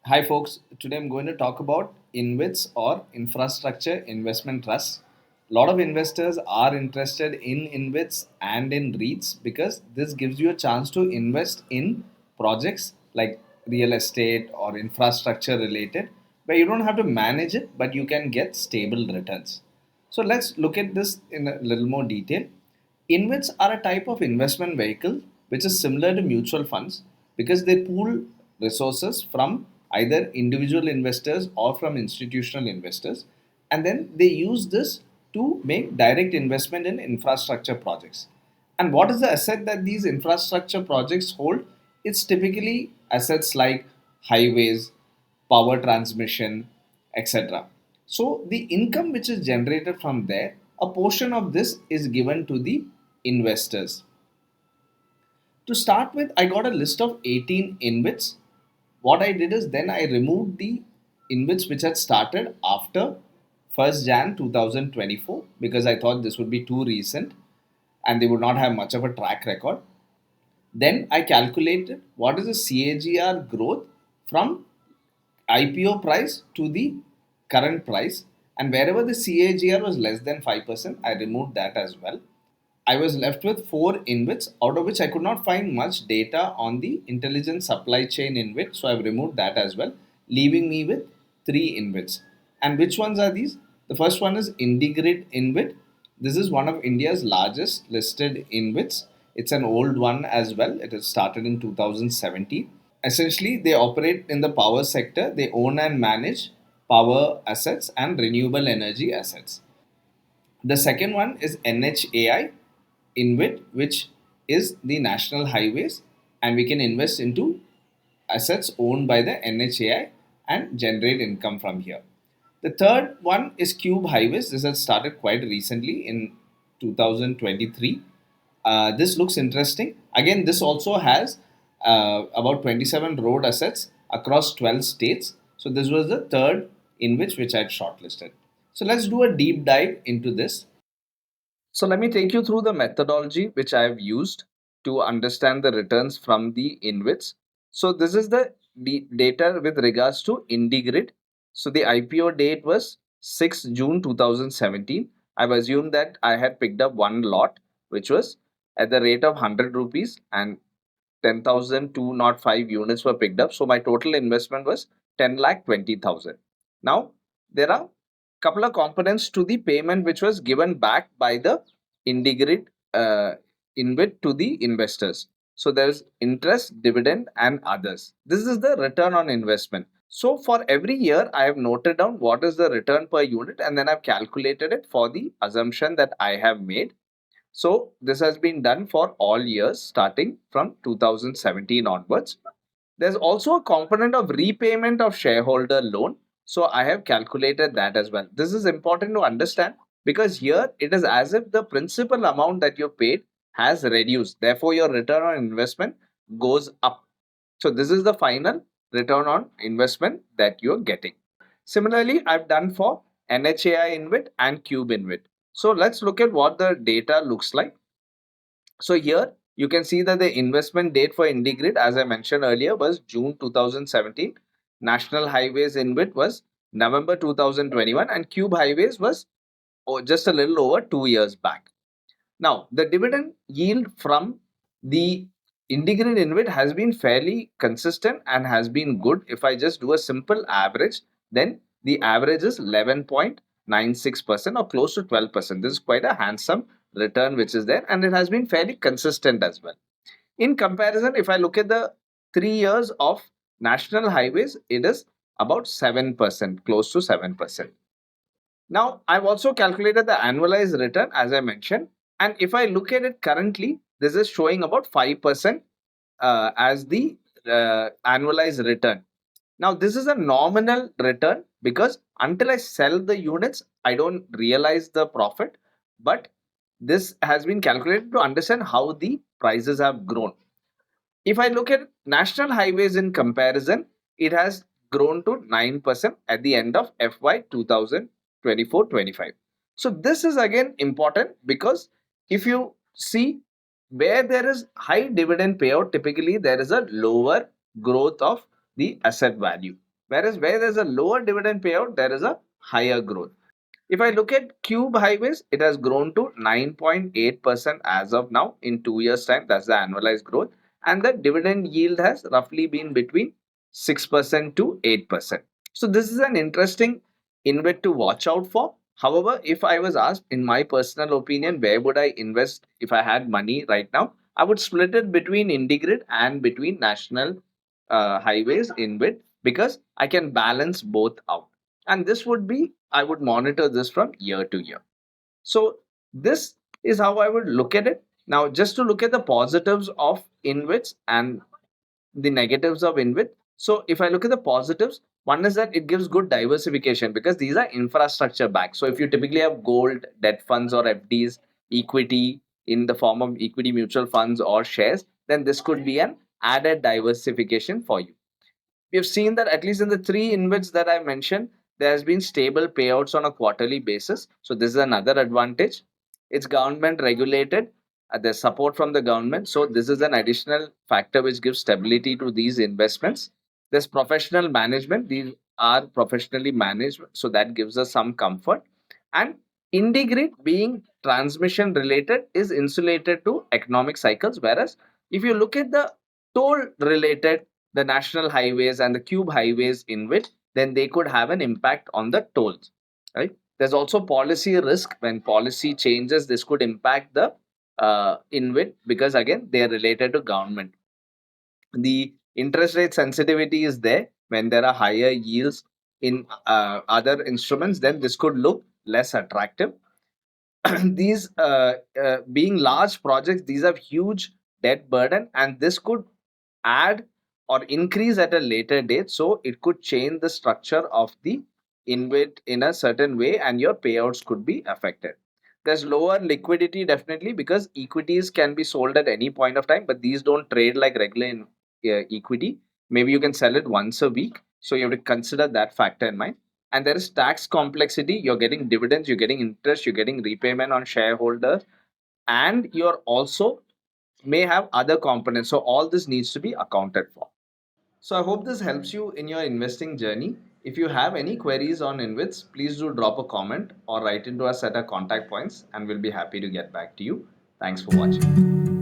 Hi folks, today I'm going to talk about InvITs or infrastructure investment trusts. A lot of investors are interested in InvITs and in REITs because this gives you a chance to invest in projects like real estate or infrastructure related where you don't have to manage it but you can get stable returns. So let's look at this in a little more detail. InvITs are a type of investment vehicle which is similar to mutual funds because they pool resources from either individual investors or from institutional investors, and then they use this to make direct investment in infrastructure projects. And what is the asset that these infrastructure projects hold? It's typically assets like highways, power transmission, etc. So the income which is generated from there, a portion of this is given to the investors. To start with, I got a list of 18 InvITs. What I did is then I removed the InvITs which had started after 1st Jan 2024 because I thought this would be too recent and they would not have much of a track record. Then I calculated what is the CAGR growth from IPO price to the current price, and wherever the CAGR was less than 5%, I removed that as well. I was left with four InvITs, out of which I could not find much data on the intelligent supply chain InvIT, so I've removed that as well, leaving me with three InvITs. And which ones are these? The first one is IndiGrid InvIT. This is one of India's largest listed InvITs. It's an old one as well. It has started in 2017. Essentially, they operate in the power sector. They own and manage power assets and renewable energy assets. The second one is NHAI InvIT, which is the national highways, and we can invest into assets owned by the NHAI and generate income from here. The third one is Cube Highways. This has started quite recently in 2023. This looks interesting. Again, this also has about 27 road assets across 12 states. So this was the third in which I had shortlisted. So let's do a deep dive into this. So let me take you through the methodology which I have used to understand the returns from the InvITs. So this is the data with regards to IndiGrid. So the IPO date was 6 June 2017. I've assumed that I had picked up one lot which was at the rate of 100 rupees and 10,205 units were picked up. So my total investment was 10 lakh 20,000. Now there are couple of components to the payment which was given back by the IndiGrid InvIT to the investors. So there's interest, dividend, and others. This is the return on investment. So for every year, I have noted down what is the return per unit and then I've calculated it for the assumption that I have made. So this has been done for all years starting from 2017 onwards. There's also a component of repayment of shareholder loan. So I have calculated that as well. This is important to understand because here it is as if the principal amount that you paid has reduced. Therefore, your return on investment goes up. So this is the final return on investment that you're getting. Similarly, I've done for NHAI InvIT and Cube InvIT. So let's look at what the data looks like. So here you can see that the investment date for IndiGrid, as I mentioned earlier, was June 2017. National Highways InvIT was November 2021 and Cube Highways was just a little over 2 years back. Now, the dividend yield from the IndiGrid InvIT has been fairly consistent and has been good. If I just do a simple average, then the average is 11.96% or close to 12%. This is quite a handsome return which is there and it has been fairly consistent as well. In comparison, if I look at the 3 years of national highways, it is about 7%, close to 7%. Now, I've also calculated the annualized return as I mentioned. And if I look at it currently, this is showing about 5% as the annualized return. Now, this is a nominal return because until I sell the units, I don't realize the profit. But this has been calculated to understand how the prices have grown. If I look at national highways in comparison, it has grown to 9% at the end of FY 2024-25. So this is again important because if you see where there is high dividend payout, typically there is a lower growth of the asset value. Whereas where there's a lower dividend payout, there is a higher growth. If I look at Cube Highways, it has grown to 9.8% as of now in 2 years' time. That's the annualized growth. And the dividend yield has roughly been between 6% to 8%. So, this is an interesting InvIT to watch out for. However, if I was asked, in my personal opinion, where would I invest if I had money right now, I would split it between IndiGrid and between National Highways InvIT because I can balance both out. And this would be, I would monitor this from year to year. So this is how I would look at it. Now, just to look at the positives of InvITs and the negatives of InvIT. So if I look at the positives, one is that it gives good diversification because these are infrastructure backed. So if you typically have gold, debt funds or FDs, equity in the form of equity mutual funds or shares, then this could be an added diversification for you. We have seen that at least in the three InvITs that I mentioned, there has been stable payouts on a quarterly basis. So this is another advantage. It's government regulated. There's support from the government. So this is an additional factor which gives stability to these investments. There's professional management. These are professionally managed. So that gives us some comfort. And IndiGrid being transmission related is insulated to economic cycles. Whereas if you look at the toll related, the national highways and the cube highways in which, then they could have an impact on the tolls, right? There's also policy risk. When policy changes, this could impact the InvIT because again they are related to government. The interest rate sensitivity is there. When there are higher yields in other instruments, then this could look less attractive. These being large projects, these have huge debt burden, and this could add or increase at a later date. So it could change the structure of the InvIT in a certain way, and your payouts could be affected. There's lower liquidity definitely because equities can be sold at any point of time, but these don't trade like regular equity. Maybe you can sell it once a week. So you have to consider that factor in mind. And there is tax complexity. You're getting dividends, you're getting interest, you're getting repayment on shareholders, and you're also may have other components. So all this needs to be accounted for. So I hope this helps you in your investing journey. If you have any queries on InvITs, please do drop a comment or write into us at our contact points and we'll be happy to get back to you. Thanks for watching.